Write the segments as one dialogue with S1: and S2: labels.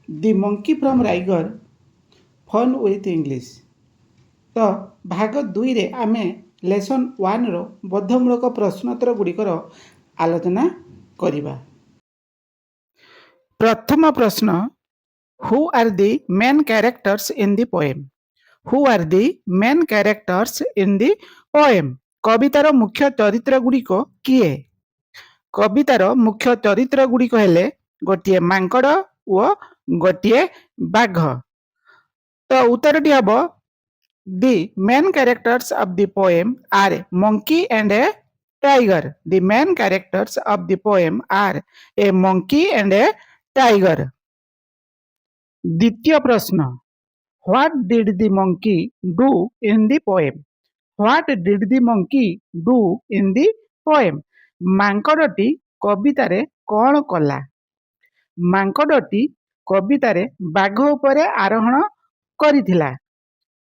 S1: The monkey from Raigad fun with English. ତ ଭାଗ 2ରେ ଆମେ ଲେସନ୍ 1ର ବୋଧମୂଳକ ପ୍ରଶ୍ନୋତ୍ତର ଗୁଡ଼ିକର ଆଲୋଚନା କରିବା। ପ୍ରଥମ ପ୍ରଶ୍ନ, who are the main characters in the poem? Who are the main characters in the poem? କବିତାର ମୁଖ୍ୟ ଚରିତ୍ର ଗୁଡ଼ିକ କିଏ? କବିତାର ମୁଖ୍ୟ ଚରିତ୍ର ଗୁଡ଼ିକ ହେଲେ ଗୋଟିଏ ମାଙ୍କଡ଼ ଓ ଗୋଟିଏ ବାଘ। ତ ଉତ୍ତରଟି ହେବ the main characters of the poem are monkey and a tiger. The main characters of the poem are a monkey and a tiger. ଦ୍ୱିତୀୟ ପ୍ରଶ୍ନ, what did the monkey do in the poem? What did the monkey do in the poem? ମାଙ୍କଡ଼ଟି କବିତାରେ କ'ଣ କଲା? ମାଙ୍କଡ଼ଟି କବିତାରେ ବାଘ ଉପରେ ଆରୋହଣ କରିଥିଲା।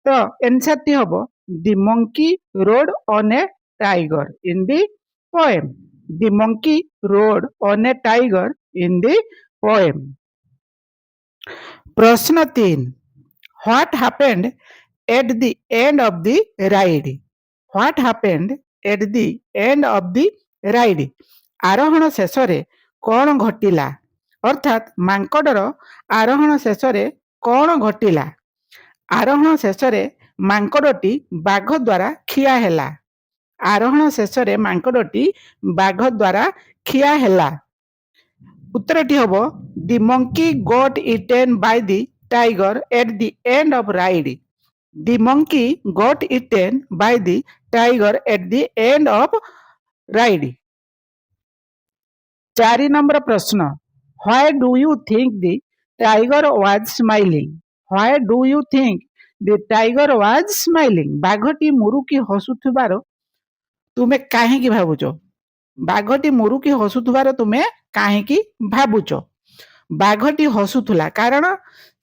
S1: ତ ଏନ୍ସରଟି ହେବ the monkey rode on a tiger in the poem. The monkey rode on a tiger in the poem. ପ୍ରଶ୍ନ 3, what happened at the end of the ride? What happened at the end of the ride? ଆରୋହଣ ଶେଷରେ କ'ଣ ଘଟିଲା? ଅର୍ଥାତ୍ ମାଙ୍କଡ଼ର ଆରୋହଣ ଶେଷରେ କ'ଣ ଘଟିଲା? ଆରୋହଣ ଶେଷରେ ମାଙ୍କଡ଼ଟି ବାଘ ଦ୍ୱାରା ଖିଆ ହେଲା। ଆରୋହଣ ଶେଷରେ ମାଙ୍କଡ଼ଟି ବାଘ ଦ୍ୱାରା ଖିଆ ହେଲା। ଉତ୍ତରଟି ହେବ the monkey got eaten by the tiger at the end of ride. The monkey got eaten by the tiger at the end of ride. 4 number ପ୍ରଶ୍ନ, why do you think the tiger was smiling? Why do you think the tiger was smiling? ବାଘଟି ମୁରୁକି ହସୁଥିବାର ତୁମେ କାହିଁକି ଭାବୁଛ? ବାଘଟି ମୁରୁକି ହସୁଥିବାର ତୁମେ କାହିଁକି ଭାବୁଛ? ବାଘଟି ହସୁଥିଲା କାରଣ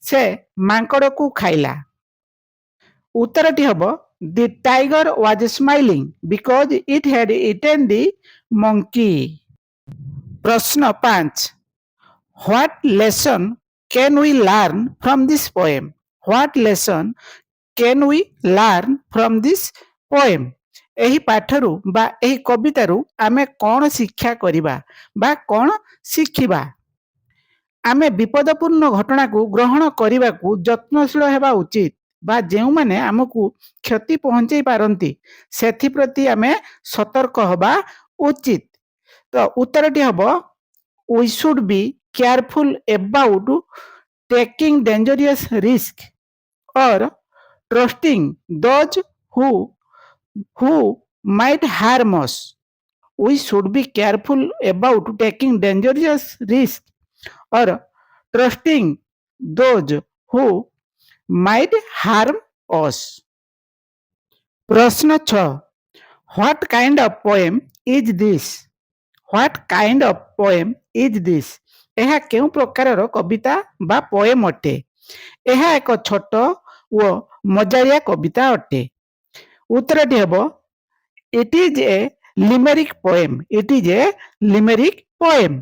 S1: ସେ ମାଙ୍କଡ଼କୁ ଖାଇଲା। ଉତ୍ତରଟି ହେବ the tiger was smiling because it had eaten the monkey. ପ୍ରଶ୍ନ 5, what lesson can we learn from this poem? What lesson can we learn from this poem? ଏହି ପାଠରୁ ବା ଏହି କବିତାରୁ ଆମେ କ'ଣ ଶିକ୍ଷା କରିବା ବା କ'ଣ ଶିଖିବା? ଆମେ ବିପଦପୂର୍ଣ୍ଣ ଘଟଣାକୁ ଗ୍ରହଣ କରିବାକୁ ଯତ୍ନଶୀଳ ହେବା ଉଚିତ ବା ଯେଉଁମାନେ ଆମକୁ କ୍ଷତି ପହଞ୍ଚାଇ ପାରନ୍ତି ସେଥିପ୍ରତି ଆମେ ସତର୍କ ହେବା ଉଚିତ। ତ ଉତ୍ତରଟି ହେବ we should be careful about taking dangerous risk or trusting those who might harm us. We should be careful about taking dangerous risk or trusting those who might harm us. ପ୍ରଶ୍ନ 6, what kind of poem is this? What kind of poem is this? ଏହା କେଉଁ ପ୍ରକାରର କବିତା ବା poem ଅଟେ? ଏହା ଏକ ଛୋଟ ଓ ମଜାଳିଆ କବିତା ଅଟେ। ଉତ୍ତରଟି ହେବ it is a limerick poem. It is a limerick poem.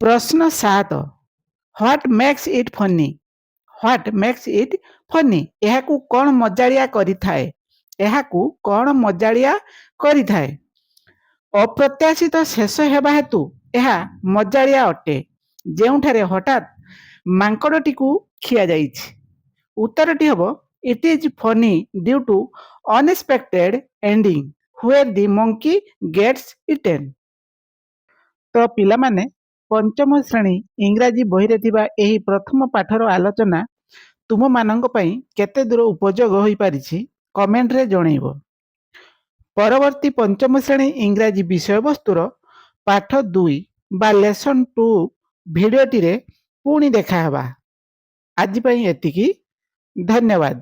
S1: ପ୍ରଶ୍ନ 7, what makes it funny? What makes it funny? ଏହାକୁ କ'ଣ ମଜାଳିଆ କରିଥାଏ? ଏହାକୁ କ'ଣ ମଜାଳିଆ କରିଥାଏ? ଅପ୍ରତ୍ୟାଶିତ ଶେଷ ହେବା ହେତୁ ଏହା ମଜାଳିଆ ଅଟେ ଯେଉଁଠାରେ ହଠାତ୍ ମାଙ୍କଡ଼ଟିକୁ ଖିଆଯାଇଛି। ଉତ୍ତରଟି ହେବ it is funny due to unexpected ending where the monkey gets eaten. ତ ପିଲାମାନେ ପଞ୍ଚମ ଶ୍ରେଣୀ ଇଂରାଜୀ ବହିରେ ଥିବା ଏହି ପ୍ରଥମ ପାଠର ଆଲୋଚନା ତୁମମାନଙ୍କ ପାଇଁ କେତେ ଦୂର ଉପଯୋଗ ହୋଇପାରିଛି କମେଣ୍ଟରେ ଜଣାଇବ। ପରବର୍ତ୍ତୀ ପଞ୍ଚମ ଶ୍ରେଣୀ ଇଂରାଜୀ ବିଷୟବସ୍ତୁର ପାଠ 2 ବା ଲେସନ୍ 2 ଭିଡ଼ିଓଟିରେ ପୁଣି ଦେଖାହେବା। ଆଜି ପାଇଁ ଏତିକି। ଧନ୍ୟବାଦ।